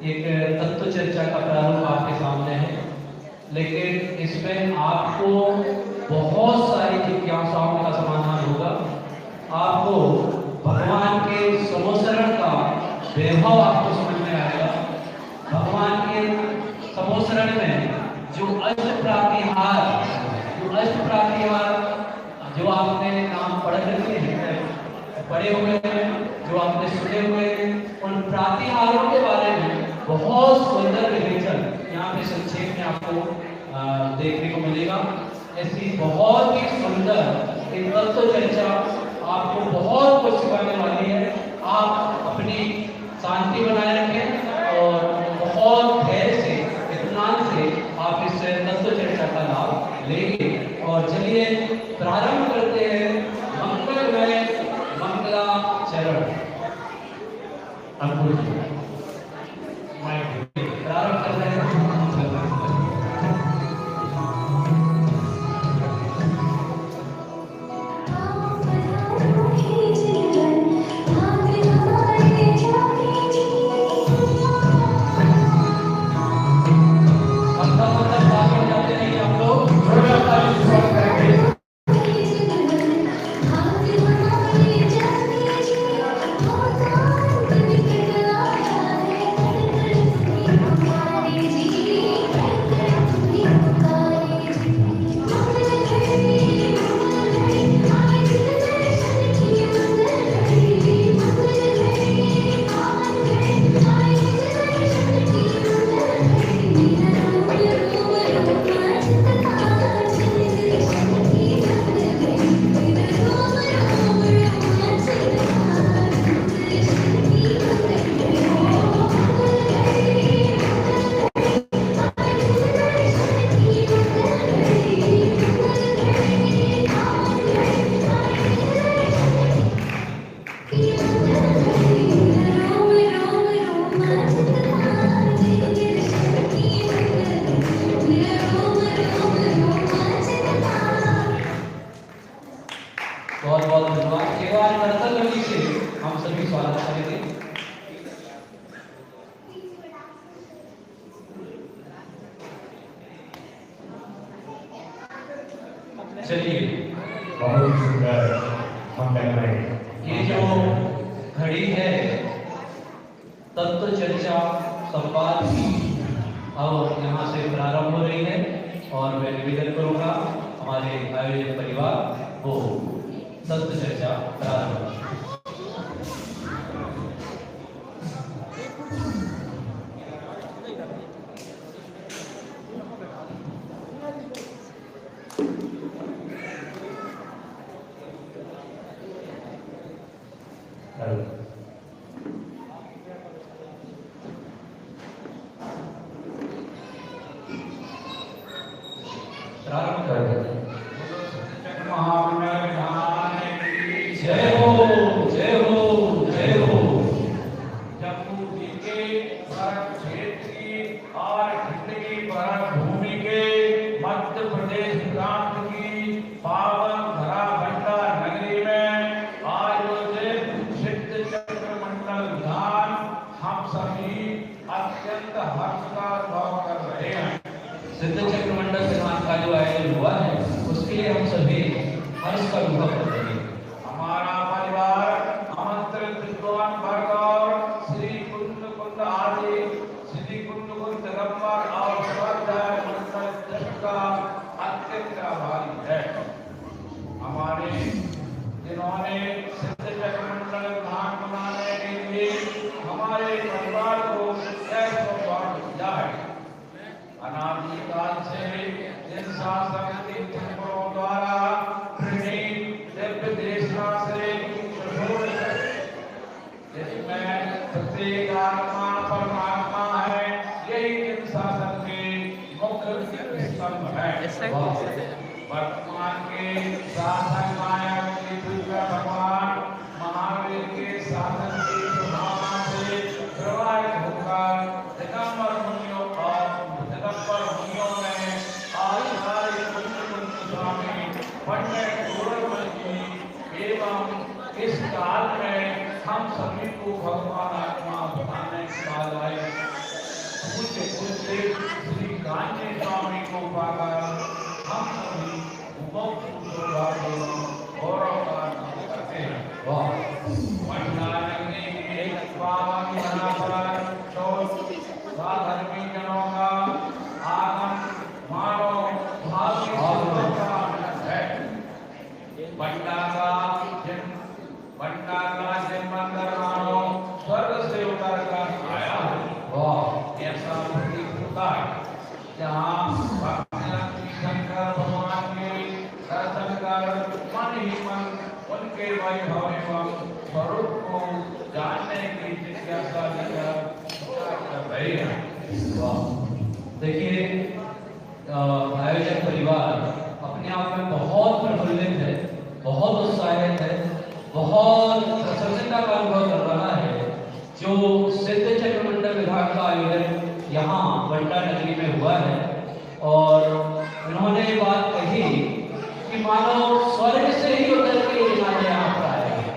एक तत्व चर्चा का प्रारूप आपके सामने है, लेकिन इसमें आपको बहुत सारी जिज्ञासाओं का समाधान होगा। आपको भगवान के समोसरण का वैभव आपको समझ में आएगा। भगवान के समोसरण में जो जो आपने नाम पढ़ रखे हैं, पढ़े हुए हैं, जो आपने सुने हुए हैं, उन प्रातिहारों के बारे में बहुत सुंदर विवेचन यहाँ पे संक्षेप में आपको देखने को मिलेगा। ऐसी बहुत ही सुंदर एक तत्व चर्चा आपको बहुत कुछ सिखाने वाली है। आप अपनी शांति बनाए रखें और बहुत धैर्य से, इत्मीनान से आप इस तत्व चर्चा का लाभ लेंगे। और चलिए प्रारंभ करते हैं मंगलमय मंगलाचरण। अंकुर जी प्रारंभ कर रहे हैं। बहुत बहुत धन्यवाद। केवल करतल गति से हम सभी स्वागत करेंगे। चलिए बहुत सुंदर मंगलमय ये जो घड़ी है तत्व चर्चा संवाद की और यहाँ से प्रारंभ हो रही है और मैं निवेदन करूँगा हमारे आयोजक परिवार वो तत्व चर्चा प्रारंभ। प्रारंभ कर देते हैं। जय हो जय हो जय हो। जम्मू जी के भरत क्षेत्र की और खंडगी भरत भूमि के मध्य प्रदेश प्रांत की पावन धरा भंडा नगरी में आयोजित सिद्ध चक्र मंडल ध्यान हम सभी अत्यंत हर्ष का अनुभव कर रहे हैं। सिद्ध चक्र मंडल ध्यान का जो आयोजन हुआ है उसके लिए हम सभी हर्ष का अनुभव कर रहे हैं। हमारा परिवार आमंत्रित विद्वान वर्ग और श्री कुंद कुंद आदि श्री कुंद कुंद दिगंबर और स्वाध्याय मंडल ट्रस्ट का अत्यंत आभारी है। हमारे जिन्होंने सिद्ध चक्र मंडल ध्यान मनाने के लिए हमारे परिवार को सौभाग्य दिया है। अनादिकाल से जिन शासक तीर्थंकरों द्वारा दिव्य देशना से जिसमें प्रत्येक आत्मा परमात्मा है, यही इन शासन के मुख्य स्तंभ है। वर्तमान के शासन नायक भगवान महावीर के शासन की प्रभावना से प्रभावित होकर दिगंबर मुनियों में स्वामी पंडित गोरखनाथ जी एवं इस काल में हम सभी को भगवान आत्मा बताने के बाद आए कांची स्वामी को पाकर हम सभी उपभोग सौभाग्य गौरव का अनुभव करते हैं। वाह पटना नगरी के पावन धरा पर धर्मी जनों का आगमन मानो भाग्य सिद्धों का है। पटना का जन्मंदिर मानो स्वर्ग से उतर कर आया है। वाह ऐसा प्रतीत होता है जहाँ भक्त लक्ष्मी शंकर भगवान के दर्शन कर मन ही मन उनके वैभव एवं स्वरूप को जानने की जिज्ञासा लेकर कर रही है। वाह देखिए आयोजक परिवार अपने आप में बहुत प्रफुल्लित है, बहुत उत्साहित है, बहुत प्रसन्नता का अनुभव कर रहा है जो सिद्ध चक्र मंडल विभाग का आयोजन यहाँ बंटा नगरी में हुआ है। और उन्होंने ये बात कही कि मानो स्वर्ग से ही उतर के विराजे यहाँ पर आए हैं।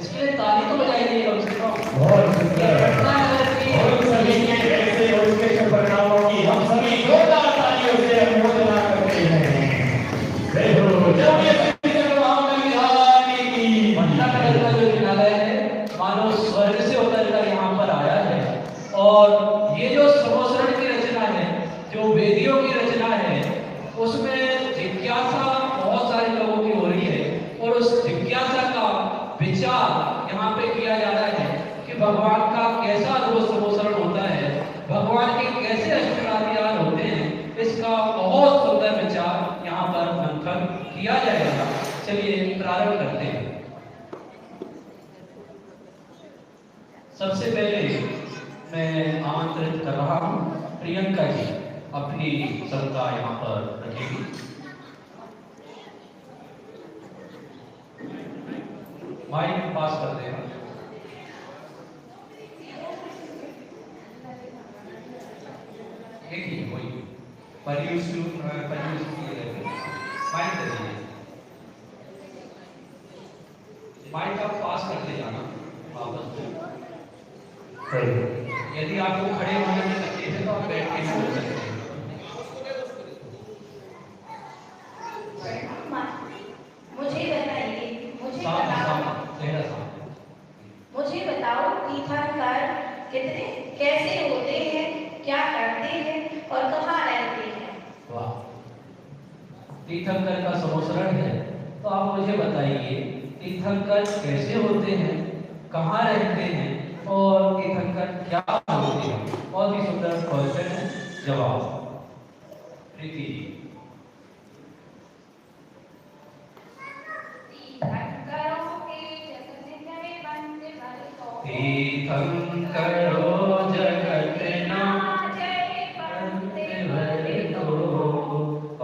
इसके लिए ताली तो बजाइए कम से कम। बहुत सुंदर पटना नगर की और सभी के ऐसे उत्कृष्ट परिणामों की हम सभी जोरदार तालियों से अनुमोदना करते हैं। जय हो जय पटना नगर का जो विद्यालय है मानो स्वर्ग से उतर कर यहाँ पर आया है। और ये जो समोसरण की रचना है, जो वेदियों की रचना है, उसमें जिज्ञासा बहुत सारे लोगों की हो रही है और उस जिज्ञासा का विचार यहाँ पे किया जा रहा है कि भगवान का कैसा अद्भुत समोसरण होता है, भगवान के कैसे अष्टनादियार होते हैं। इसका बहुत सुंदर विचार यहाँ पर मंथन किया जाएगा। चलिए प्रारंभ करते हैं। सबसे पहले मैं आमंत्रित कर रहा हूँ प्रियंका जी अपनी सत्ता यहाँ पर रखेगी। माइक पास कर देना। एक ही वही परियुष की माइक दे दीजिए। माइक आप पास करते जाना वापस। यदि आपको खड़े होने में तकलीफ है तो आप बैठ के बोल सकते हैं। मुझे बताइए, मुझे बताओ तीर्थंकर कितने कैसे होते हैं, क्या करते हैं और कहाँ रहते हैं? वाह तीर्थंकर का समोसरण है, तो आप मुझे बताइए तीर्थंकर कैसे होते हैं, कहाँ रहते हैं और तीर्थंकर क्या होते हैं। बहुत ही सुंदर क्वेश्चन है। जवाब प्रीति जी। तीर्थंकरों के जगत में बंद भर को तीर्थंकरो जगत नाथ बंद भर को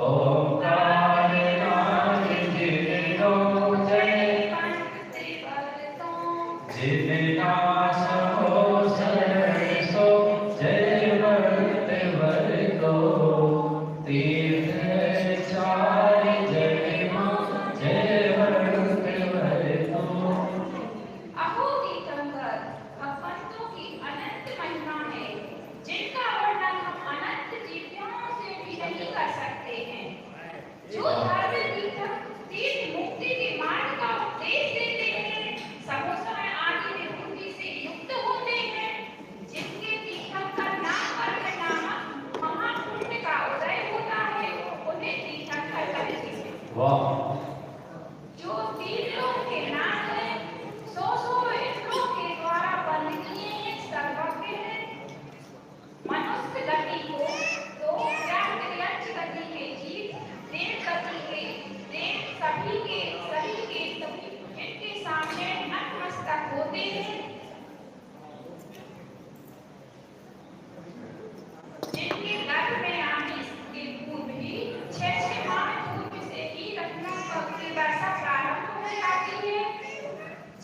ओंकार नाद जिनो जय जिनका सहो सरसो जय वर्त वर को तीर्थ चार जय मां जय वर्त वर को। अहो तीर्थंकर भगवंतों की अनंत महिमा है, जिनका वर्णन हम अनंत जीवों से भी नहीं कर सकते हैं। जो धार्मिक तीर्थ मुक्ति के मार्ग का उपदेश देते हैं, समोसरण आदि विभूति से युक्त होते हैं, जिनके तीर्थंकर नाम पर नामक महापुण्य का उदय होता है, उन्हें तीर्थंकर कहते हैं। वाह जो तीन लोग के नाम है, सौ इंद्रों के द्वारा बंद किए हैं, सर्वज्ञ है। मनुष्य गति को तो यक्ष गति के जीव, देव गति के देव, सभी के जिनके सामने नतमस्तक होते हैं, जिनके गर्भ में आने के पूर्व ही 6 माह पूर्व से ही रत्नों की वर्षा प्रारंभ हो जाती है।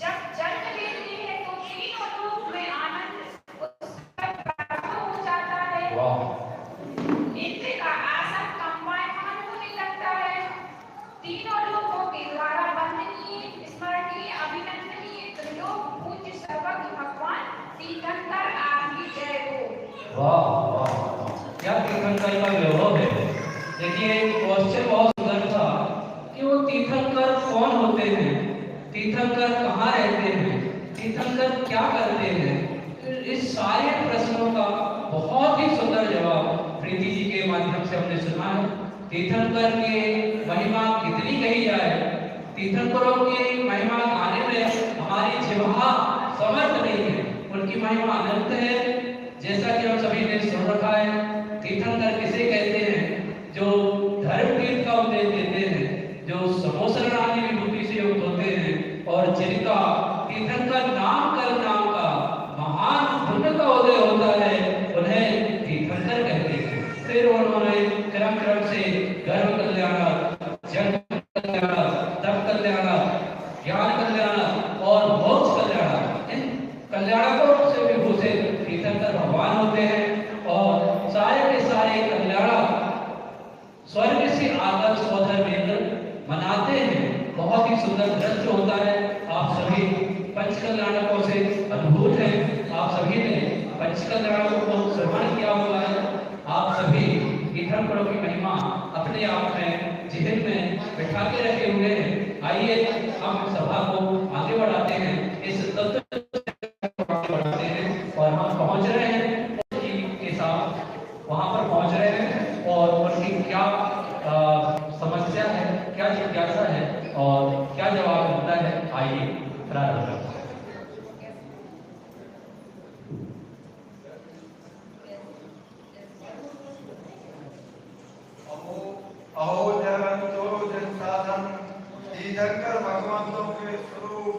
जब जन्म लेते हैं तो तीनों लोक में आनंद उत्सव प्रारंभ हो जाता है। वाह नित्य का आसन कंपायमान होने लगता है। तीनों लोगों के द्वारा वंदनीय, स्मरणीय, अभिनंदनीय त्रिलोक पूज्य सर्वज्ञ भगवान तीर्थंकर आपकी जय हो। वाह वाह क्या तीर्थंकर का वैभव है। देखिए क्वेश्चन बहुत सुंदर था कि वो तीर्थंकर कौन होते हैं, तीर्थंकर कहाँ रहते हैं, तीर्थंकर क्या करते हैं। तो इस सारे प्रश्नों का बहुत ही सुंदर जवाब प्रीति जी के माध्यम से हमने सुना है। तीर्थंकर की महिमा कितनी कही जाए, तीर्थंकरों की महिमा गाने में हमारी जिह्वा समर्थ नहीं है। उनकी महिमा अनंत है, जैसा कि हम सभी ने सुन रखा है। तीर्थंकर किसे कहते हैं, जो धर्म तीर्थ का उपदेश देते हैं, जो समोसरण आदि विभूति से युक्त होते हैं और जिनका तीर्थंकर नाम का महान पुण्य का उदय होता है, उन्हें तीर्थंकर कहते हैं। फिर उन्होंने क्रम से गर्भ कल्याण, जग कल्याण, तप कल्याण, ज्ञान कल्याण और मोक्ष कल्याण, इन कल्याणकों से विभूषित तीर्थंकर भगवान होते हैं। और सारे के सारे कल्याण स्वर्ग से आकर स्वधर्मेंद्र मनाते हैं। बहुत ही सुंदर दृश्य होता है। आप सभी पंच कल्याणकों से अद्भुत हैं। आप सभी ने पंच कल्याणकों को श्रवण किया हुआ है। आप सभी तीर्थंकरों की महिमा अपने आप में जिहन में बैठा के रखे हुए हैं। आइए हम सभा को आगे बढ़ाते हैं, इस तत्व बढ़ाते हैं और हम पहुंच रहे हैं जी के साथ, वहां पर पहुंच रहे हैं और उनकी क्या समस्या है, क्या जिज्ञासा है और क्या जवाब मिलता है। आइए प्रारंभ करते हैं। अहो जगतो जन साधन तीर्थंकर भगवंतों के स्वरूप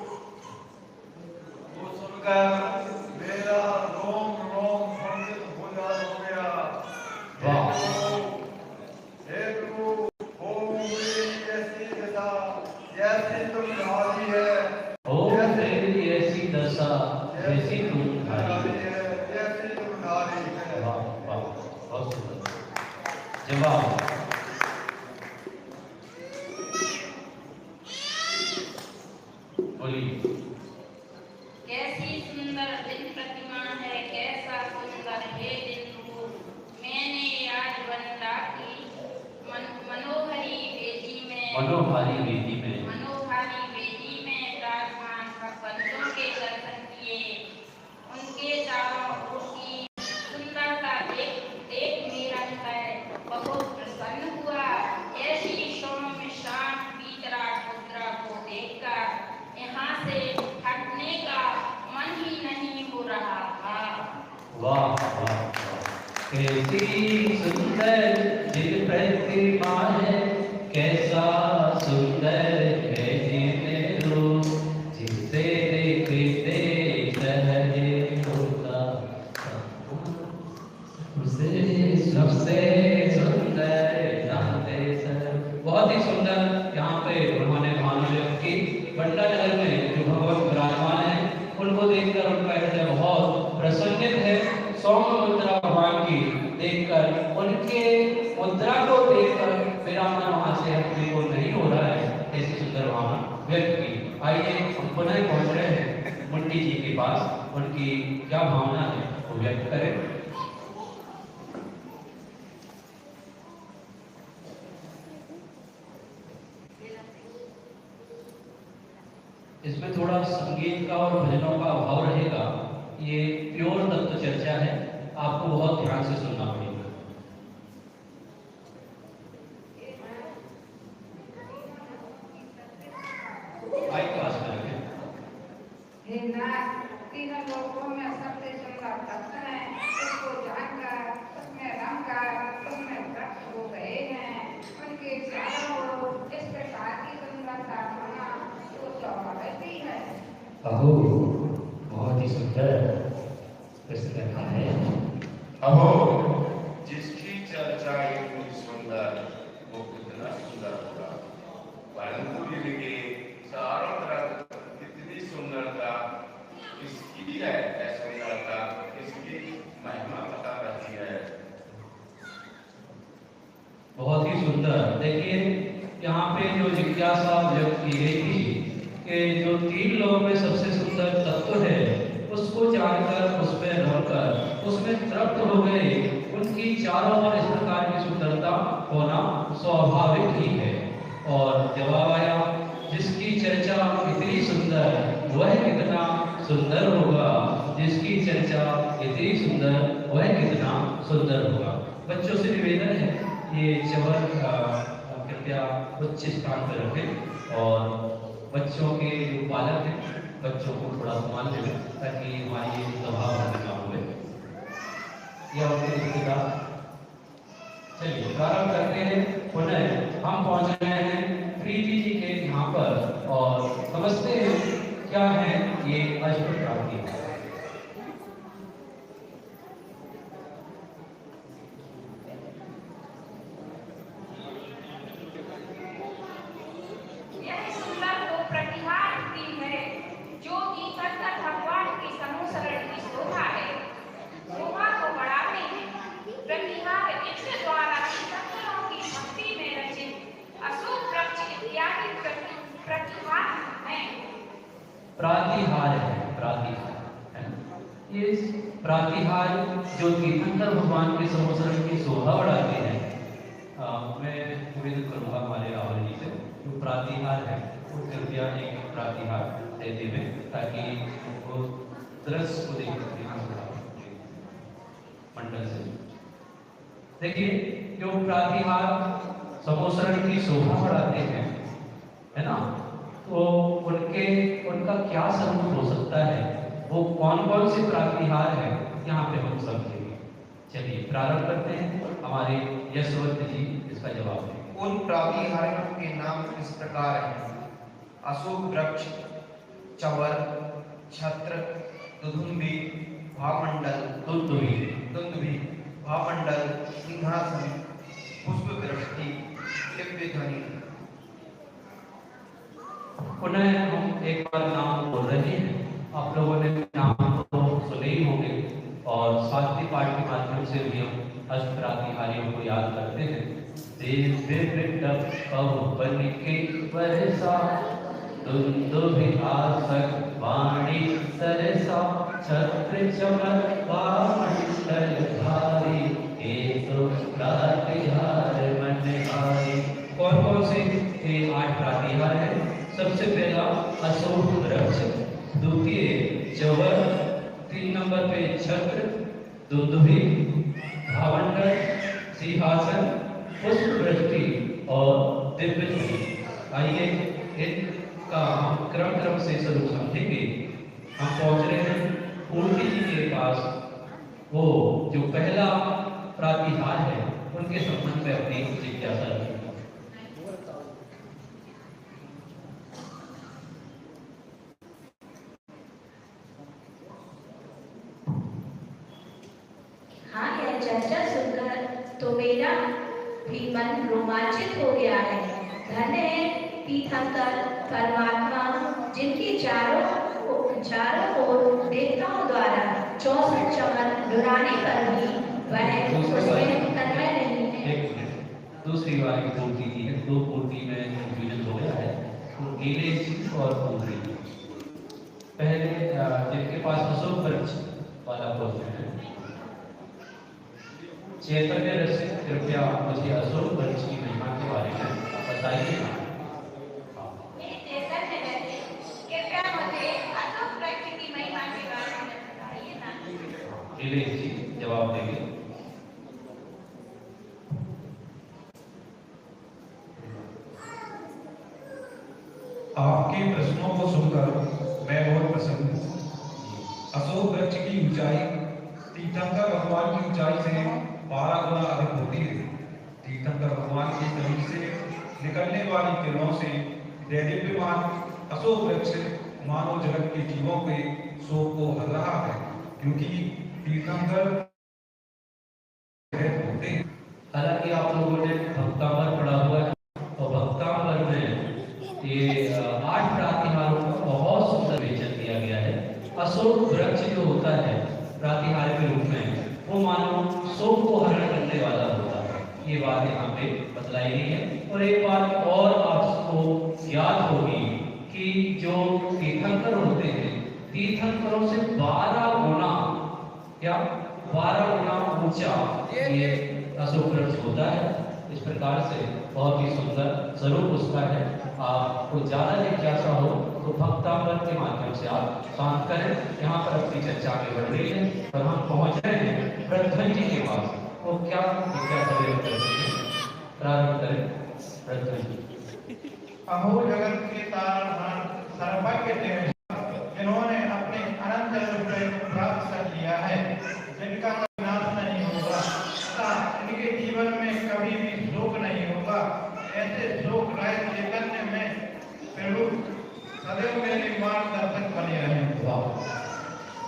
वो सुनकर मेरा रोम रोम पंडित हो गया। हे प्रभु, हो मेरी ऐसी दशा जैसी तुम्हारी है, हो मेरी ऐसी दशा जैसी तुम्हारी है, जैसी तुम्हारी है। वाह वाह, बहुत सुंदर जवाब। कैसी सुंदर दिन प्रतिमा है, कैसा सुंदर है दिन रूप। मैंने आज वंदा की मनोहरी वेदी में प्रार्थना भक्तों के दर्शन किए। उनके चारों ओर की सुंदरता देख मेरा हृदय बहुत प्रसन्न हुआ। ऐसी सौम्य शांत विराट मुद्रा को देखकर यहाँ से हटने का मन ही नहीं हो रहा था। वाह वाह, कैसी सुंदर दिल प्रतिमा है, कैसा सुंदर है जिन रूप, जिसे देखते सहजे होता उसे सबसे सुंदर जानते सर। बहुत ही सुंदर यहाँ पे उन्होंने भानु की बंडा नगर में जो भगवान विराजमान है, उनको देखकर उनका हृदय बहुत प्रसन्नित है। सौम्य मुद्रा भगवान की देखकर, उनके मुद्रा को देखकर मेरा मन वहां से हटने को नहीं हो रहा है, ऐसी सुंदर भावना व्यक्त की। आइए हम पुनः पहुंच रहे हैं मुंडी जी के पास, उनकी क्या भावना है वो व्यक्त करें। इसमें थोड़ा संगीत का और भजनों का अभाव रहेगा। ये प्योर तत्व चर्चा है, आपको बहुत ध्यान से सुनना पड़ेगा। माइक पास करेंगे। तीनों लोगों में सबसे सुंदर तत्व है, उसको जानकर उसमें रंगकर उसमें वृक्ष हो गए हैं। उनके चारों ओर इस प्रकार की सुंदरता होना तो स्वाभाविक ही है। अहो बहुत ही सुंदर इसने कहा है। अहो जिसकी चर्चा इतनी सुंदर, वो कितना सुंदर होगा। परंतु इनके चारों तरफ कितनी सुंदरता इसकी है, सुंदरता इसकी महिमा बता रही है। बहुत ही सुंदर। देखिए यहाँ पे जो जिज्ञासा व्यक्त की गई थी कि जो तीन लोगों में सबसे सुंदर तत्व है, उसको जानकर उसमें रहकर उसमें तृप्त हो गए, उनकी चारों ओर इस प्रकार की सुंदरता होना स्वाभाविक ही है। और जवाब आया, जिसकी चर्चा इतनी सुंदर वह कितना सुंदर होगा, जिसकी चर्चा इतनी सुंदर वह कितना सुंदर होगा। बच्चों से निवेदन है, ये चवर कृपया उच्च स्थान पर रखें और बच्चों के जो पालक हैं बच्चों को थोड़ा सम्मान दें ताकि हमारी ये दबाव ना हुए या उनके रिश्तेदार। चलिए प्रारंभ करते हैं। पुनः हम पहुंच रहे हैं प्रीति जी के यहाँ पर और समझते हैं क्या है ये अष्ट प्राप्ति। प्रातिहार है, प्रातिहार है। ये प्रातिहार जो तीर्थंकर भगवान के समोसरण की शोभा बढ़ाते हैं। मैं निवेदन करूंगा हमारे राहुल जी से, जो प्रातिहार है वो कृपया एक प्रातिहार देते हुए ताकि वो दृश्य को देख मंडल से। देखिए जो प्रातिहार समोसरण की शोभा बढ़ाते हैं, है ना, तो उनका क्या स्वरूप हो सकता है, वो कौन कौन से प्रातिहार है, यहाँ पे हम समझेंगे। चलिए प्रारंभ करते हैं। हमारे यशवंत जी इसका जवाब देंगे। उन प्रातिहार्यों के नाम इस प्रकार हैं: अशोक वृक्ष, चवर, छत्र, दुदुम्बी, भामंडल, दुंदुभी, भामंडल, सिंहासन, पुष्प वृष्टि, दिव्य ध्वनि। पुनः हम एक बार नाम बोल रहे हैं, आप लोगों ने नाम तो सुने ही होंगे और स्वास्थ्य पाठ के माध्यम से भी हम अष्ट प्रातिहार्यों को याद करते हैं। दिव्य विटप पवन के बरसा, दुंदुभि आसक वाणी सरसा, छत्र चमर भामंडल भारी, एक प्रातिहार मनहारी। कौन कौन से ये 8 प्रातिहार है? सबसे पहला अशोक वृक्ष, द्वितीय चवर, 3 नंबर पे छत्र, दुंदुभी, भामंडल, सिंहासन, पुष्प वृष्टि और दिव्य ध्वनि। आइए इनका हम क्रम से स्वरूप समझेंगे। हम पहुंच रहे हैं पूर्ति जी के पास, वो जो पहला प्रातिहार है उनके संबंध में अपनी जिज्ञासा रखें। हाँ, यह चर्चा सुनकर तो मेरा भी मन रोमांचित हो गया है। धन्य है तीर्थंकर परमात्मा, जिनकी चारों ओर देवताओं द्वारा 64 चमन डुराने पर भी वह उसमें तन्मय नहीं है। दूसरी वाली पूर्ति की है, 2 पूर्ति में कंफ्यूजन हो गया है। तो गीले और पूर्ति पहले जिनके पास अशोक वृक्ष वाला क्वेश्चन है, चैतन्य रसिक कृपया मुझे अशोक वृक्ष की महिमा के बारे में बताइए। जी जवाब देंगे। आपके प्रश्नों को सुनकर मैं बहुत प्रसन्न हूँ। अशोक वृक्ष की ऊंचाई तीर्थंकर भगवान की ऊंचाई से 12 गुना अधिक होती है। तीर्थंकर भगवान के शरीर से निकलने वाली किरणों से दैदीप्यमान अशोक वृक्ष मानव जगत के जीवों के शोक को हर रहा है, क्योंकि तीर्थंकर होते हैं। हालांकि आप लोगों ने भक्तामर पढ़ा हुआ है और भक्तामर में ये 8 प्रातिहारों का बहुत सुंदर विवेचन किया गया है। अशोक वृक्ष जो होता है प्रातिहार के रूप में, वो मानो शोक को हरण करने वाला होता है। ये बात यहाँ पे बतलाई गई है। और एक बात और आपको याद होगी कि जो तीर्थंकर होते हैं, तीर्थंकरों से 12 गुना या 12 गुना ऊंचा ये अशोक वृक्ष होता है। इस प्रकार से बहुत ही सुंदर स्वरूप उसका है। आपको ज्यादा जिज्ञासा हो तो भक्तामृत के माध्यम से आप शांत करें। यहाँ पर अपनी चर्चा आगे बढ़ रही है और हम पहुंच रहे हैं प्रध्वन जी के पास। वो क्या जिज्ञासा व्यक्त करते हैं, प्रारंभ करें प्रध्वन जी। अहो जगत के तारणहार सर्वज्ञ देव, जिन्होंने अपने अनंत रूप को प्राप्त कर लिया है, जिनका कोई नाश नहीं होगा तथा इनके जीवन में कभी भी शोक नहीं होगा, ऐसे शोक रहित चैतन्य में प्रभु सदैव मेरे मार्गदर्शक बने रहें। वाह,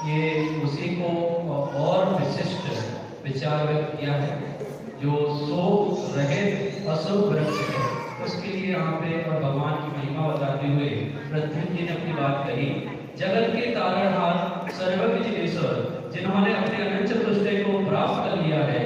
ये उसी को और विशिष्ट विचार व्यक्त किया है जो शोक रहित अशोक वृक्ष है। उसके लिए यहाँ पे और भगवान की महिमा बताते हुए प्रध्वन जी ने अपनी बात कही। जगत के तारणहार सर्वज्ञ जिनेश्वर, जिन्होंने अपने अनंत चतुष्टय को प्राप्त कर लिया है,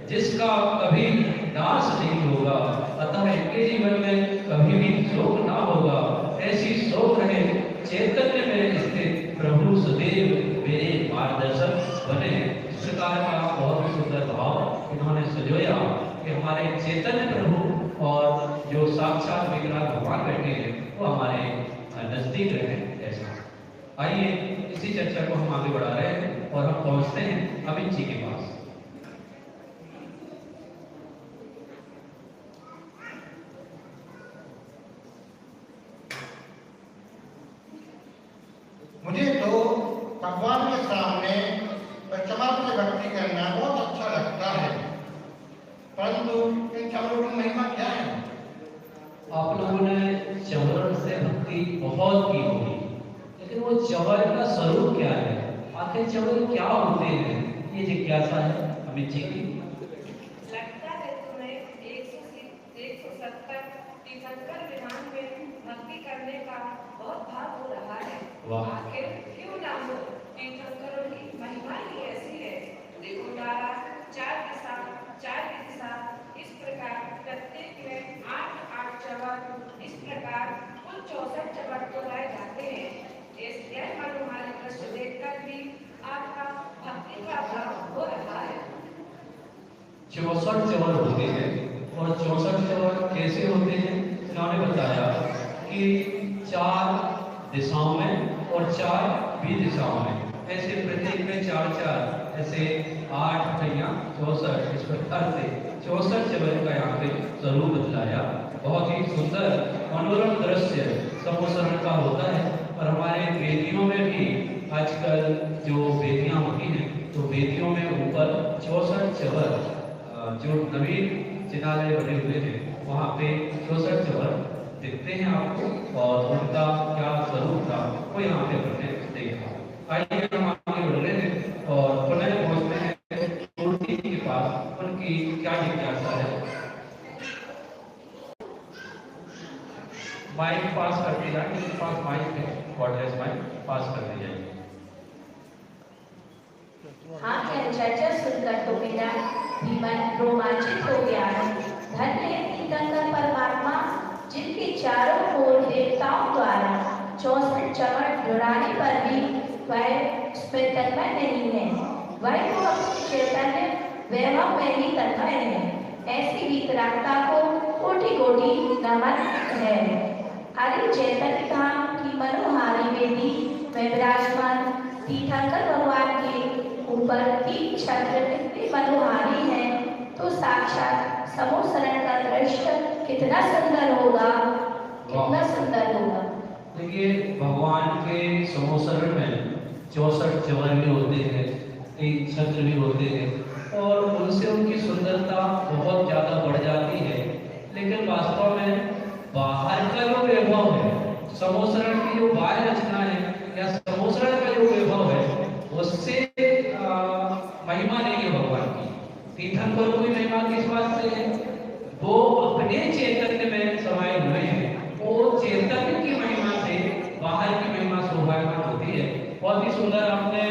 जिसका कभी नाश नहीं होगा, अतः इनके जीवन में कभी भी शोक ना होगा। ऐसी शोक रहे चैतन्य में स्थित प्रभु सदैव मेरे मार्गदर्शक बने। इस प्रकार का बहुत सुंदर भाव इन्होंने सजोया कि हमारे चैतन्य प्रभु और जो साक्षात विग्रह भगवान बैठे हैं वो हमारे नजदीक रहे। ऐसा आइए इसी चर्चा को हम आगे बढ़ा रहे हैं और हम पहुंचते हैं अमित जी के पास। मुझे तो भगवान के सामने चमक से भक्ति करना बहुत अच्छा लगता है, परंतु इन चमरों की महिमा क्या है? आप लोगों ने चवर से भक्ति बहुत की होगी, लेकिन वो चवर का स्वरूप क्या है, आखिर चवर क्या होते हैं, ये जिज्ञासा है अमित जी की। लगता है तुम्हें 170 तीर्थंकर विधान में भक्ति करने का बहुत भाव हो रहा है। वाह। आखिर क्यों ना हो, तीर्थंकरों की महिमा ही ऐसी है। देखो तारा, चार दिशा, इस प्रकार प्रत्येक में 8 चवर, इस प्रकार कुल 64 चवर तो लाए जाते हैं। इस मनोहारी दृश्य देखकर भी आपका भक्ति का भाव हो रहा है। 64 चवर होते हैं और 64 चवर कैसे होते हैं, इन्होंने बताया कि 4 दिशाओं में और 4 दिशाओं में, ऐसे प्रत्येक में 4 ऐसे 8 या 64, इस प्रकार से 64 चवर का यहाँ पे स्वरूप बतलाया। बहुत ही सुंदर मनोरम दृश्य समोसरण का होता है। और हमारे वेदियों में भी आजकल जो वेदियाँ होती हैं तो वेदियों में ऊपर 64 चवर, जो नवीन चिन्हालय बने हुए हैं वहाँ पे 64 चवर दिखते हैं आपको, और उनका क्या स्वरूप था वो यहाँ पे हमने देखा। आइए हम आगे बढ़ रहे हैं और पुनः पहुँचते हैं मूर्ति के पास, उनकी क्या जिज्ञासा है। माइक पास कर दिया, इनके पास माइक है, कॉर्डलेस माइक पास कर दी जाएगी। आपकी चर्चा सुनकर तो मेरा भी मन रोमांचित हो गया है। धन्य है तीर्थंकर परमात्मा, जिनके चारों ओर देवताओं द्वारा 64 चवर जुड़ाने पर भी वह उसमें तन्मय नहीं है, वह तो अपने चैतन्य वैभव में ही तन्मय है। ऐसी विकरालता को कोटि कोटि नमन है। हरि चैतन्य धाम की मनोहारी वेदी में विराजमान तीर्थंकर भगवान के ऊपर 3 छत्र इतने मनोहारी हैं, तो साक्षात समोसरण का दृश्य कितना सुंदर होगा, कितना सुंदर होगा। देखिए भगवान के समोसरण में 64 चवर भी होते हैं, 3 छत्र भी होते हैं और उनसे उनकी सुंदरता बहुत ज़्यादा बढ़ जाती है। लेकिन वास्तव में बाहर का जो वैभव है, समोसरण की जो बाह्य रचना है या समोसरण का जो वैभव है, उससे महिमा नहीं है भगवान की। तीर्थंकर की महिमा किस बात से है, वो अपने चैतन्य में समाये हुए हैं, वो चैतन्य की महिमा से बाहर की महिमा शोभायमान होती है। बहुत ही सुंदर। आपने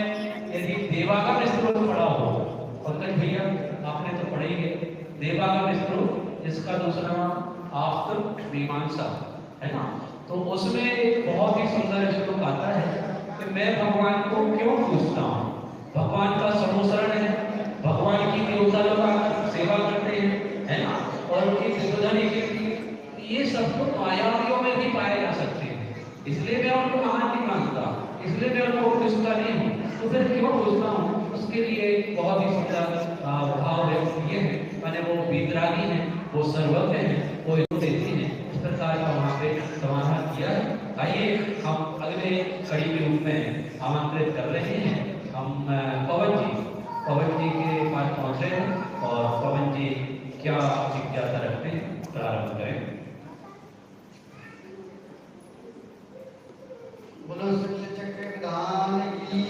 यदि देवागम स्तोत्र पढ़ा हो, पंकज भैया आपने तो पढ़ी है देवागम स्तोत्र, इसका दूसरा नाम आप्त मीमांसा है ना, तो उसमें एक बहुत ही सुंदर श्लोक आता है कि मैं भगवान को क्यों पूछता हूँ, भगवान का समोसरण है, भगवान की देवता लोग आकर सेवा करते हैं, है ना, और उनकी ध्वनि कीर्ति, ये सब तो मायावियों में भी पाए जा सकते हैं। इसलिए मैं उनको महान नहीं मानता, इसलिए मैं उनको पूछता नहीं हूँ। तो फिर क्यों पूछता हूँ? उसके लिए बहुत ही सुंदर भाव व्यक्त किए हैं। मैंने वो वीतरागी हैं, वो सर्वज्ञ हैं, वो देती हैं, इस प्रकार का वहाँ पे समाधान किया है। आइए हम अगले कड़ी के रूप में आमंत्रित कर रहे हैं हम पवन जी के पास पहुँचे हैं और पवन जी क्या जिज्ञासा रखते हैं, प्रारंभ करें। बोलो सच्चे चक्र विधान की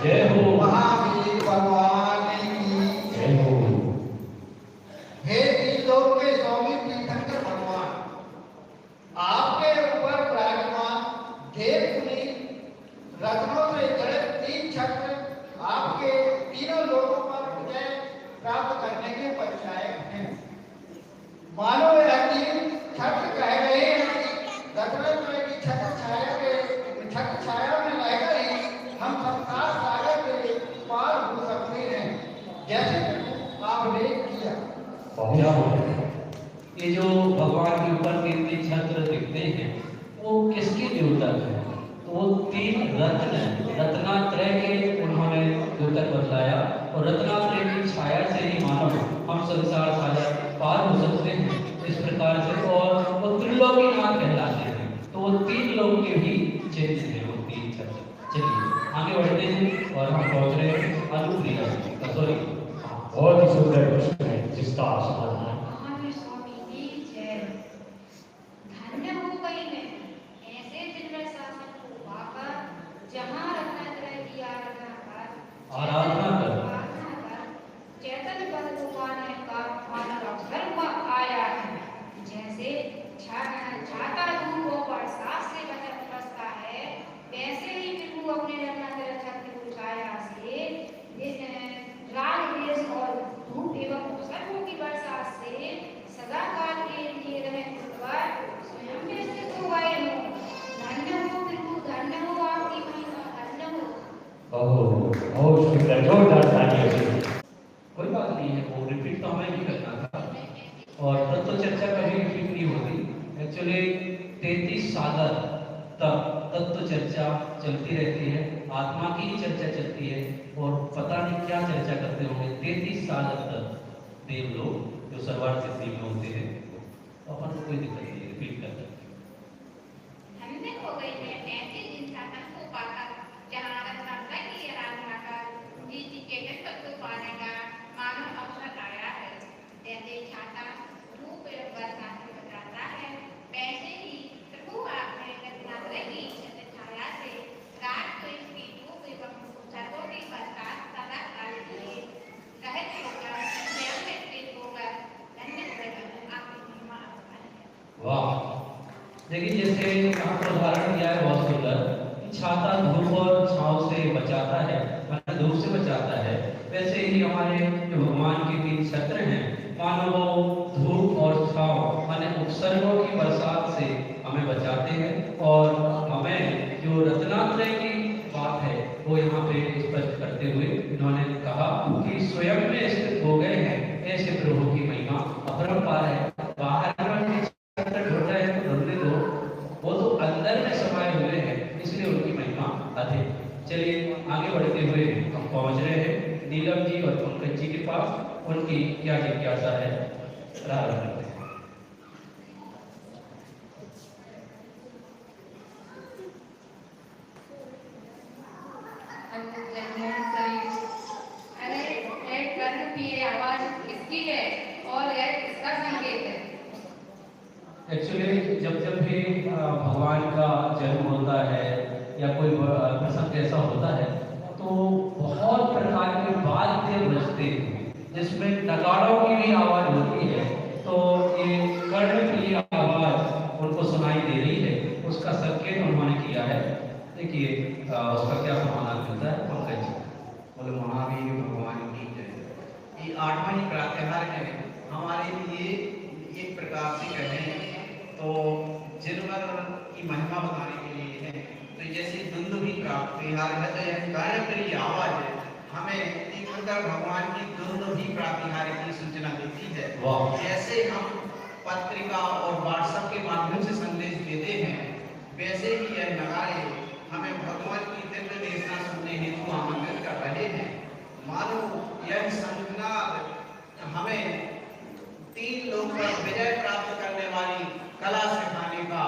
जय हो, महावीर भगवान की जय हो। हे त्रिलोक के स्वामी तीर्थंकर भगवान, आपके ऊपर विराजमान देवमुनि रत्नों से जड़ित तीन छत्र आपके तीनों लोगों पर विजय प्राप्त करने के परिचायक हैं। मानो यह तीन छत्र कह रहे हैं कि रत्नों की छत्र छाया में रहकर ही हम संसार सागर के पार हो सकते हैं, जैसे आपने किया। ये जो भगवान के ऊपर तीन छत्र दिखते हैं वो किसके द्योतक हैं? तो वो तीन रत्न हैं, रत्नात्रय के उन्होंने द्योतक बतलाया और रत्नात्रय की छाया से ही मानो हम संसार सागर पार हो सकते हैं इस प्रकार से। और वो त्रिलोकीनाथ कहलाते हैं, तो वो तीन लोग के भी चिन्ह हैं वो तीन छत्र। चलिए आगे बढ़ते हैं और हम पहुंच रहे हैं अनुप्रिया सॉरी। बहुत ही सुंदर प्रश्न है जिसका समाधान महावीर स्वामी की जय। धन्य हो गई मैं ऐसे दिव्य शासन को पाकर, जहाँ रत्नात्रय की आराधना कर चैतन्य पद को पाने का मानव अवसर आया है। जैसे छाता धूप को बरसात से बचता है, वैसे ही प्रभु अपने रत्नात्रय छत्र की छाया से राग देश और धूप एवं उपसर्गों की बरसात से सदा काल के लिए रहे स्वयं में स्थित हो गए हो। धन्य हो प्रभु, धन्य हो आपकी महिमा, धन्य हो। बहुत सुंदर, जोरदार तालियों से। कोई बात नहीं है, वो रिपीट तो हमें नहीं करना था और तत्व चर्चा कभी रिपीट नहीं होती। एक्चुअली 33 सागर तक तत्व चर्चा चलती रहती है, आत्मा की ही चर्चा चलती है और पता नहीं क्या चर्चा करते होंगे 33 साल तक देव लोग जो सर्वार्थ सिद्धि में होते हैं। तो अपन को कोई दिक्कत नहीं है, रिपीट कर सकते हैं। धन्य हो गई मैं ऐसे दिन शासन को पाकर, जहाँ रत्नात्रय की आराधना कर जी के जन्म को पाने का मानव अवसर आया है। जैसे छाता धूप एवं बरसात से बचाता है, वैसे ही प्रभु आपने रत्नात्रय की छाया से रात को इसकी धूप एवं उपसर्गों की बरसात सदा काल के लिए रहित होकर स्वयं में स्थित होकर धन्य हो आपकी महिमा है। वाह, देखिए जैसे यहाँ पर उदाहरण दिया है बहुत सुंदर, छाता धूप और छांव से बचाता है, मतलब धूप से बचाता है। वैसे ही हमारे जो भगवान के तीन छत्र हैं, मानो वो धूप और छांव माने उपसर्गों की बरसात से हमें बचाते हैं। और हमें जो रत्नात्रय की बात है वो यहाँ पे स्पष्ट करते हुए इन्होंने कहा कि स्वयं में स्थित हो गए हैं, ऐसे प्रभु की महिमा अपरंपार है। बाहर में छत्र ढूंढ रहे हैं तो ढूंढने दो, वो तो अंदर में समाये हुए हैं, इसलिए उनकी महिमा अधिक। चलिए आगे बढ़ते हुए हम पहुंच रहे हैं नीलम जी और पंकज जी के पास, उनकी क्या जिज्ञासा है प्रारंभ करते हैं। अरे एक कर्ण की आवाज किसकी है और यह किसका संकेत है? एक्चुअली जब भी भगवान का जन्म होता है या कोई प्रसंग ऐसा होता है तो बहुत प्रकार के वाद्य बजते हैं, जिसमें नगाड़ों की भी आवाज होती है। तो ये कर्ण की आवाज उनको सुनाई दे रही है, उसका संकेत उन्होंने किया है। देखिए उसका क्या समाधान मिलता है पंकज जी। बोले महावीर भगवान की जय। ये 8वां ही त्योहार है हमारे लिए एक प्रकार से कहें तो जानवर की महिमा बताने के लिए है। तो जैसे दुंदुभी का त्योहार है तो यह कर्ण की आवाज हमें एक सुनकर भगवान की दुर्लभ प्रातिहार्य की सूचना देती है। वाह। जैसे हम पत्रिका और व्हाट्सएप के माध्यम से संदेश देते हैं, वैसे ही यह नगाड़े हमें भगवान की दिव्य देशना सुनने हेतु आमंत्रित कर रहे हैं। मानो यह शंखनाद हमें 3 लोक पर विजय प्राप्त करने वाली कला सिखाने का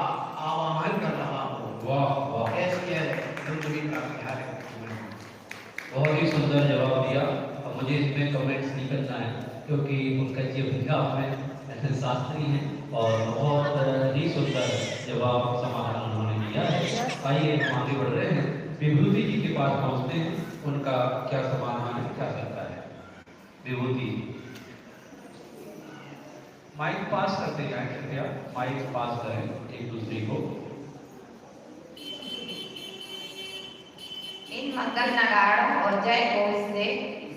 आह्वान कर रहा हो। वाह वाह, ऐसी है दुर्लभ प्रातिहार्य। बहुत ही सुंदर जवाब दिया। और मुझे इसमें कमेंट्स नहीं करना है क्योंकि उनका जी अभ्यास में शास्त्री हैं और बहुत ही सुंदर जवाब समाधान उन्होंने दिया है। आइए हम आगे बढ़ रहे हैं, विभूति जी के पास पहुंचते हैं, उनका क्या समाधान है, क्या करता है। विभूति माइक पास करते जाएं, कृपया माइक पास करें एक दूसरे को। इन मंगल नगाड़ों और जय घोष से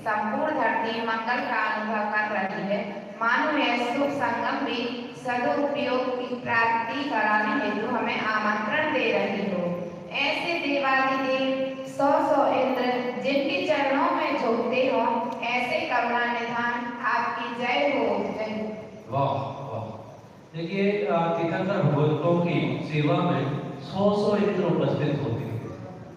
संपूर्ण धरती मंगल का अनुभव कर रही है। मानो यह शुभ संगम भी सदुपयोग की प्राप्ति कराने हेतु हमें आमंत्रण दे रही हो। ऐसे देवादिदेव 100 इंद्र जिनके चरणों में झुकते हो, ऐसे करुणा निधान आपकी जय हो। जय। वाह वाह, देखिए तीर्थंकर भगवतों की सेवा में 100 इंद्र उपस्थित होते हैं,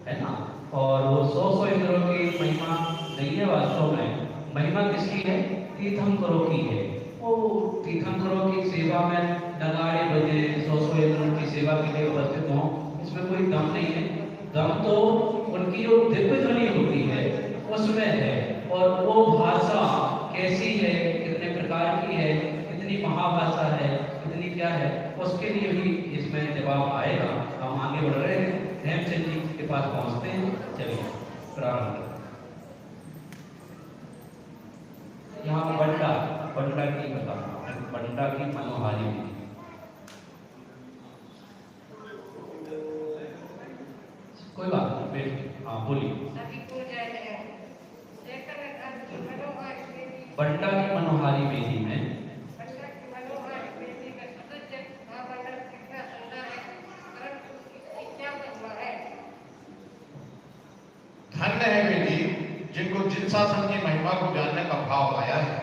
है ना। और वो 100 इंद्रों की महिमा नहीं है, वास्तव में महिमा किसकी है, तीर्थंकरों की है। वो तीर्थंकरों की सेवा में नगाड़े बजे 100 इंद्रों की सेवा के लिए उपस्थित हों, इसमें कोई दम नहीं है। दम तो उनकी जो दिव्य ध्वनि होती है उसमें है। और वो भाषा कैसी है, कितने प्रकार की है, कितनी महाभाषा है, कितनी क्या है, उसके लिए भी इसमें जवाब आएगा। हम आगे बढ़ रहे हैं, हेमचंद जी के पास पहुंचते हैं। चलिए प्रारंभ। यहाँ बंडा की बताना, बंडा की मनोहारी विधि। कोई बात नहीं, बैठ। हाँ बोलिए। बंडा की मनोहारी विधि में धन्य है बेटी जिनको जिन शासन की महिमा को जानने का भाव आया है।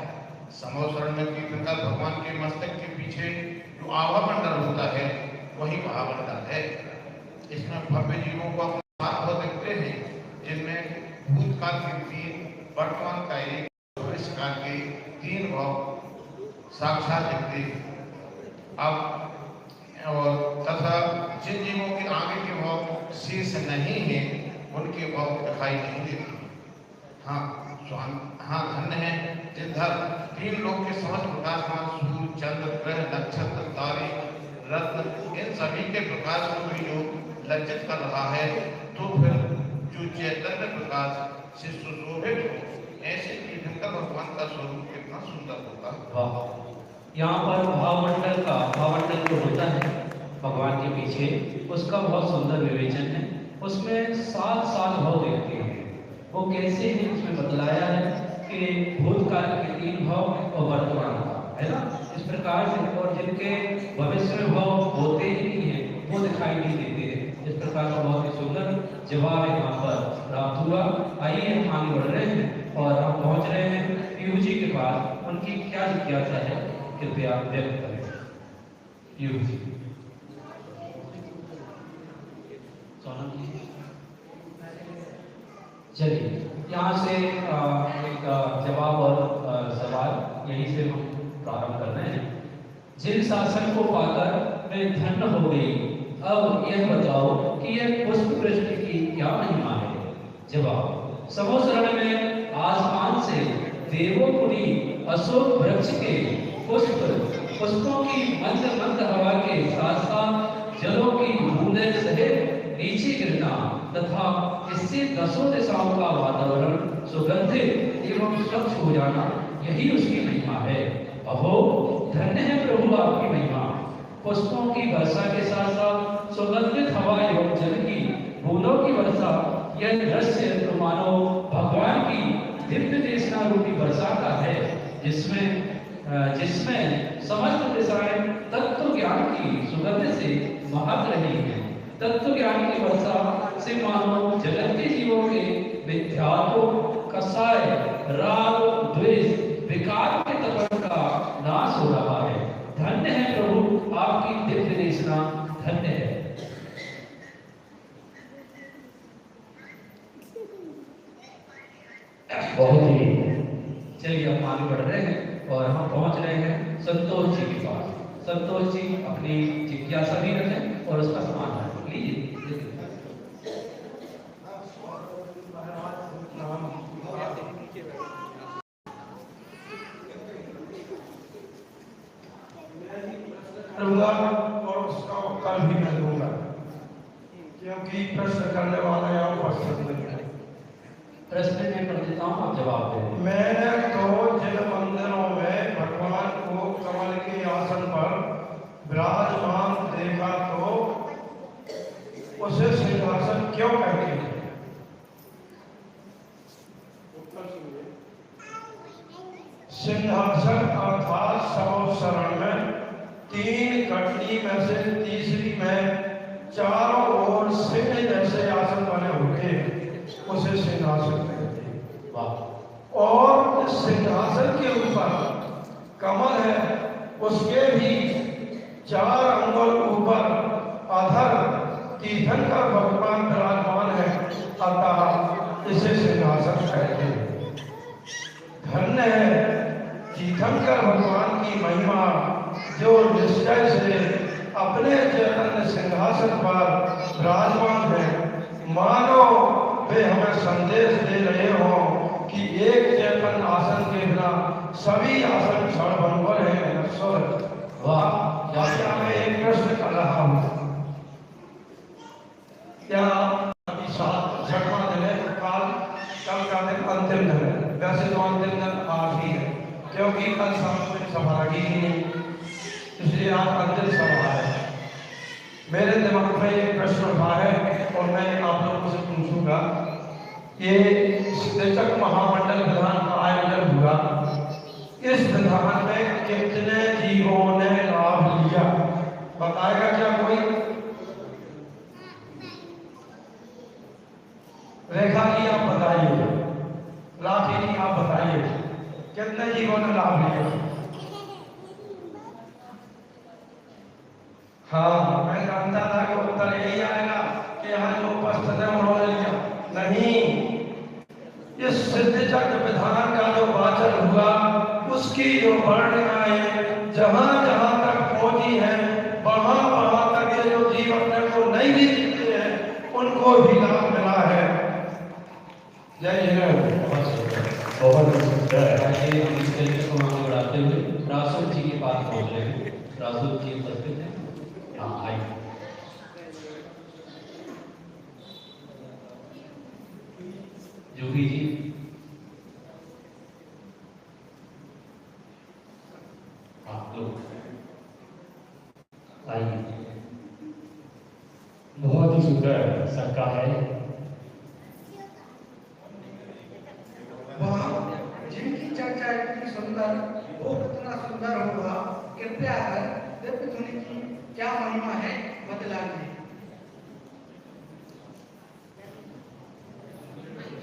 समोसरण में तीर्थंकर भगवान के मस्तक के पीछे जो आभा मंडल होता है वही महामंडल है। इसमें भव्य जीवों को अपने हाथ देखते हैं, जिनमें भूतकाल के 3, वर्तमान का 1, भविष्य काल के 3 भाव साक्षात दिखते हैं। अब और तथा जिन जीवों के आगे के भाव शेष नहीं है उनके भाव दिखाई नहीं देते। हाँ धन्य है जिधर 3 लोक के समस्त प्रकाशमान सूर्य, चंद्र, ग्रह, नक्षत्र, तारे, रत्न इन सभी के प्रकाश को भी जो लज्जित कर रहा है, तो फिर जो चैतन्य प्रकाश से सुशोभित हो, ऐसे तीर्थंकर भगवान का स्वरूप कितना सुंदर होगा। वाह। यहाँ पर भावमंडल जो होता है भगवान के पीछे, उसका बहुत सुंदर विवेचन है। उसमें 7 भाव देखते हैं। वो कैसे है उसमें बतलाया है कि भूतकाल के 3 भाव और वर्तमान का, है ना। इस प्रकार से, और जिनके भविष्य में भाव होते ही नहीं है वो दिखाई नहीं देते हैं। इस प्रकार का बहुत ही सुंदर जवाब यहाँ पर प्राप्त हुआ। आइए हम आगे बढ़ रहे हैं और हम पहुँच रहे हैं पीयू जी के पास। उनकी क्या जिज्ञासा है, कृपया व्यक्त करें। पीयू जी। चलिए यहाँ से एक जवाब और सवाल यहीं से हम प्रारंभ कर रहे हैं। जिन शासन को पाकर मैं धन्य हो गई, अब यह बताओ कि यह पुष्प वृष्टि की क्या महिमा है। जवाब, समोसरण में आसमान से देवोपुरी अशोक वृक्ष के पुष्पों की मंद मंद हवा के साथ साथ जलों की बूंदें सहित नीचे गिरना तथा इससे 10 दिशाओं का वातावरण सुगंधित एवं स्वच्छ हो जाना, यही उसकी महिमा है। अहो धन्य है प्रभु आपकी महिमा। पुष्पों की वर्षा के साथ साथ सुगंधित हवा एवं जल की बूंदों की वर्षा, यह दृश्य तो मानो भगवान की दिव्य देशना रूपी वर्षा का है, जिसमें समस्त दिशाएं तत्व ज्ञान की सुगंध से महक रही हैं। तत्व ज्ञान की वर्षा से मानो जगत के जीवों के विद्यार्थों का कसाय, राग, द्वेष, विकार के तपन का नाश हो रहा है। धन्य है प्रभु आपकी दिव्य देशना, धन्य है। बहुत ही चलिए हम आगे बढ़ रहे हैं और हम पहुंच रहे हैं संतोष जी के पास। संतोष जी अपनी जिज्ञासा भी रखें और उसका समाधान लीजिए। और उसका उत्तर भी मैं दूंगा, क्योंकि प्रश्न करने वाला यहाँ उपस्थित नहीं है। प्रश्न मैं कर देता हूँ, आप जवाब दें। मैंने तो जिन मंदिरों में भगवान को कमल के आसन पर विराजमान देखा तो उसे सिंहासन क्यों कहते हैं? सिंहासन अर्थात सरोसरण में तीन कटनी में से तीसरी में चारों ओर सिंह जैसे आसन बने होते उसे सिंहासन कहते हैं। वाह। और इस सिंहासन के ऊपर कमल है, उसके भी 4 अंगुल ऊपर अधर तीर्थंकर भगवान विराजमान है, अतः इसे सिंहासन कहते हैं। धन्य है तीर्थंकर भगवान की महिमा, जो निश्चय से अपने चैतन्य सिंहासन पर विराजमान है। मानो वे हमें संदेश दे रहे हो कि एक चैतन्य आसन के बिना सभी आसन क्षणभंगुर हैं, नश्वर। वाह। क्या मैं एक प्रश्न कर रहा हूँ, क्या अभी 7वां दिन है, कल का दिन अंतिम दिन है? वैसे तो अंतिम दिन आज ही है, क्योंकि कल शाम को सभा लगी ही नहीं, इसलिए आज अंतिम सभा है। मेरे दिमाग में एक प्रश्न उठा है और मैं आप लोगों से पूछूंगा। ये सिद्धचक महामंडल विधान का आयोजन हुआ, इस विधान में कितने जीवों ने लाभ लिया, बताएगा क्या कोई? रेखा जी आप बताइए, राखी जी आप बताइए, कितने जीवों ने लाभ लिया? हाँ, मैं जानता था कि उत्तर यही आएगा कि यहाँ जो उपस्थित है उन्होंने लिया। नहीं, इस सिद्धचक विधान का जो वाचन हुआ, उसकी जो वर्णनाएं जहाँ जहाँ तक पहुंची है, वहाँ वहाँ तक ये जो जीव अपने को नहीं भी जीते हैं, उनको भी लाभ मिला है। जय हिंद। बहुत सुंदर। आइए हम इस तरीके को आगे बढ़ाते हुए रासुल जी के पास पहुंच रहे हैं। रासुल जी उपस्थित हैं। हाँ आइए। जोगी जी, आप लोग आइए। बहुत ही सुंदर सबका है। जिनकी चर्चा इतनी सुंदर, वो कितना सुंदर होगा, कृपया कर दिव्य धुनी की क्या महिमा है बतलाइए।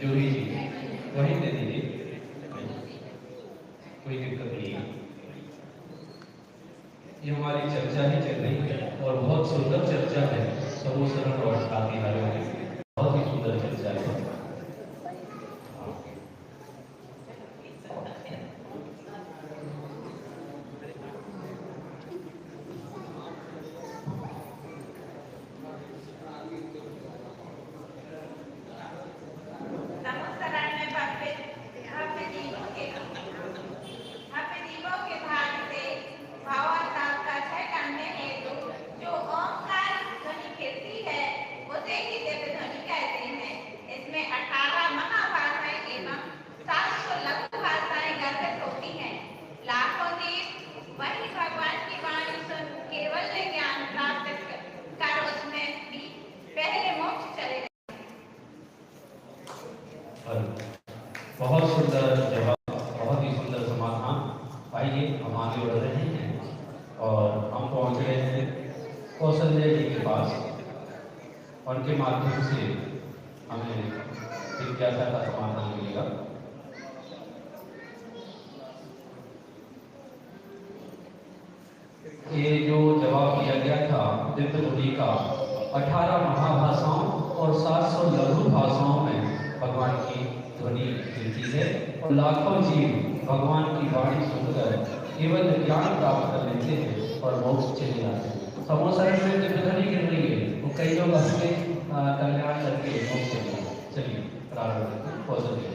जोगी जी वहीं दे दीजिए, कोई दिक्कत नहीं है। ये हमारी चर्चा ही चल रही है और बहुत सुंदर चर्चा है। समूह शरण और शादी हारों की बहुत ही सुंदर चर्चा है। बहुत सुंदर जवाब, बहुत ही सुंदर समाधान। आइए हम आगे बढ़ रहे हैं और हम पहुंच गए हैं कौशल्य जी के पास। उनके माध्यम से हमें जिज्ञासा का समाधान मिलेगा। ये जो जवाब दिया गया था दिव्य ध्वनि का 18 महाभाषाओं और 700 लघु भाषाओं में भगवान की ध्वनि मिलती है और लाखों जीव भगवान की वाणी सुनकर केवल ज्ञान प्राप्त कर लेते हैं और मोक्ष चले जाते हैं। समोसरण में दिव्य ध्वनि गिर रही है वो कई लोग अपने कल्याण करके मोक्ष चले जाते हैं। चलिए प्रारंभ करते हैं। पॉजिटिव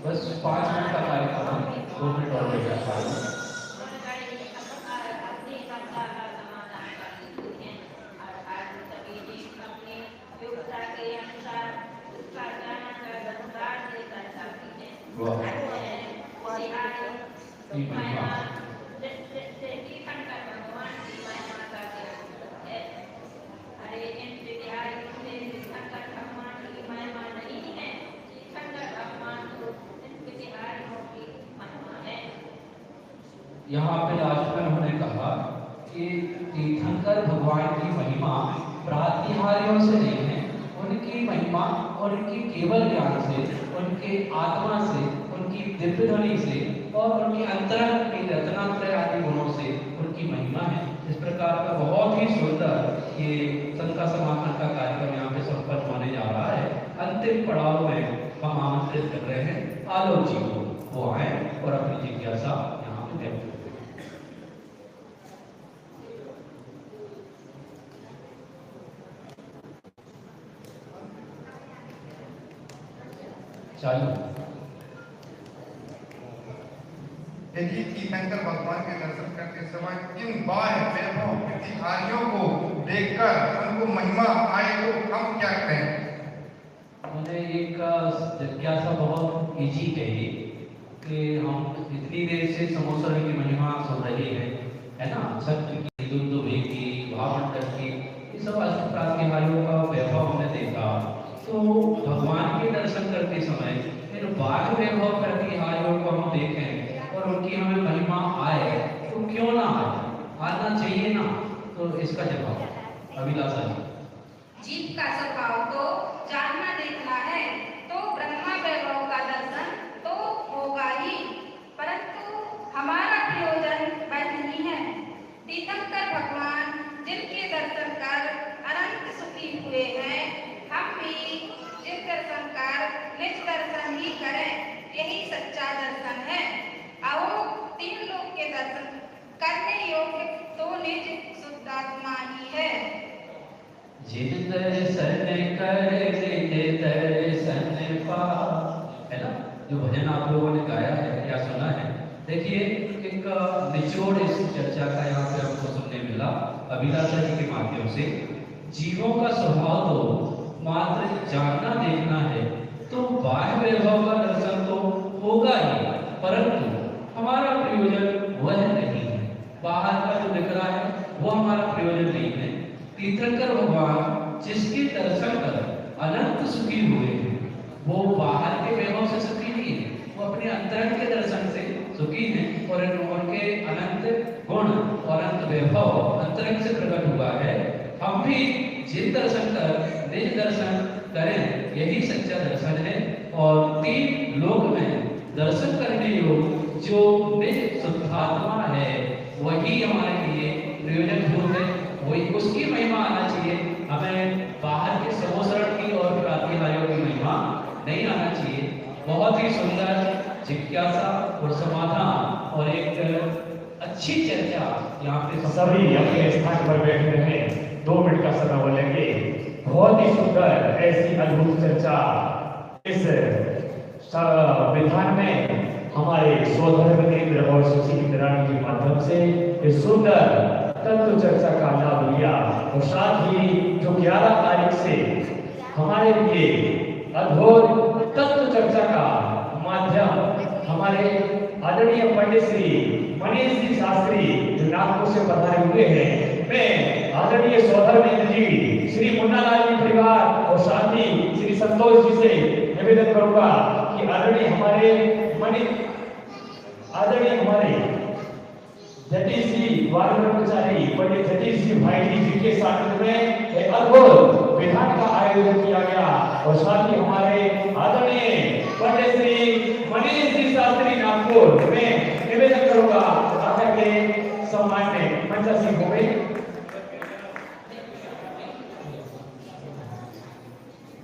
बस 5 मिनट का कार्यक्रम 2 मिनट और लेगा। यहाँ पे लास्ट में उन्होंने कहा कि तीर्थंकर भगवान की महिमा प्रातिहार्यों से नहीं है, उनकी महिमा और उनकी केवल ज्ञान से, उनके आत्मा से, उनकी दिव्य ध्वनि से और उनके अंतरंग की रत्नात्रय आदि गुणों से उनकी महिमा है। इस प्रकार का बहुत ही सुंदर ये संत का समापन का कार्यक्रम यहाँ पे संपन्न होने जा रहा है। अंतिम पड़ाव में हम आमंत्रित कर रहे हैं आलोक जी को, वो आए और अपनी जिज्ञासा यहाँ पे व्यक्त करें। यदि तीर्थंकर भगवान के दर्शन करते समय इन बाह्य वैभव प्रतिहारियों को देखकर उनको महिमा आए तो हम क्या करें? मैंने एक जिज्ञासा बहुत इजी कही कि हम इतनी देर से समोसर की महिमा सुन रहे हैं, है ना, छठ की, दुर्दुभे की, भावंडर की, ये सब अष्टप्रातिहारियों का वैभव हमने देखा। तो भगवान के दर्शन करते समय फिर बाह्य वैभव प्रतिहारियों को हम देखें और उनकी हमें महिमा आए तो क्यों ना आए, आना चाहिए ना। तो इसका जवाब अभिलाषा जी। जीव का स्वभाव तो जानना देखना है, तो ब्रह्मा वैभव का दर्शन तो होगा ही, परंतु हमारा प्रयोजन वह नहीं है। तीर्थंकर भगवान जिनके दर्शन कर अनंत सुखी हुए हैं, हम भी जिस दर्शन कर निज दर्शन ही करें, यही सच्चा दर्शन है। आओ 3 लोक के दर्शन करने योग्य तो निज शुद्धात्मा ही है। जिन दर्शन करे निज दर्शन पा, है ना, जो भजन आप लोगों ने गाया है या सुना है। देखिए एक निचोड़ इस चर्चा का यहाँ पे हमको सुनने मिला अभिलाषा जी के माध्यम से। जीवों का स्वभाव तो मात्र जानना देखना है, तो बाह्य वैभव का दर्शन तो होगा ही, परंतु हमारा प्रयोजन वह नहीं है। बाहर का जो दिख रहा है वो हमारा प्रयोजन नहीं है। तीर्थंकर भगवान जिसके दर्शन कर अनंत सुखी हुए हैं, वो बाहर के वैभव से सुखी नहीं है, वो अपने अंतरंग के दर्शन से सुखी है और उनके अनंत गुण और अनंत वैभव अंतरंग से प्रकट हुआ है। हम भी जिन दर्शन कर निज दर्शन करें, यही सच्चा दर्शन है। और 3 लोक में दर्शन करने योग जो निज शुद्धात्मा है, वही हमारे लिए प्रयोजनभूत है, वही उसकी महिमा आना चाहिए। हमें बाहर के समोसरण की और प्रातिहारियों की महिमा नहीं आना चाहिए। बहुत ही सुंदर जिज्ञासा और समाधान और एक अच्छी चर्चा यहाँ पे सभी अपने स्थान पर बैठे हैं। 2 मिनट का समय बोलेंगे। बहुत ही सुंदर ऐसी अद्भुत चर्चा इस विधान में हमारे सोधर्म केंद्र और सुशील निराणी के माध्यम से इस सुंदर तत्व चर्चा का लाभ लिया और साथ ही जो 11 तारीख से हमारे लिए अद्भुत तत्व चर्चा का माध्यम हमारे आदरणीय पंडित श्री मनीष जी शास्त्री जो नागपुर से पधारे हुए हैं, मैं आदरणीय सोधर्मेंद्र जी, श्री मुन्नालाल जी परिवार और साथ ही श्री संतोष जी से निवेदन करूंगा कि आदरणीय हमारे जतीश जी वार्ड कर्मचारी पंडित जतीश जी भाई जी के साथ में एक अद्भुत विधान का आयोजन किया गया और साथ ही हमारे आदरणीय पंडित श्री मनीष जी शास्त्री नागपुर में निवेदन करूंगा आकर के सम्मान में मंचासीन हो गई।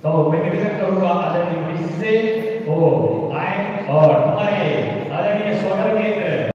तो मैं निवेदन करूंगा आदरणीय मनीष से वो आए और हमारे आदरणीय सोनर केंद्र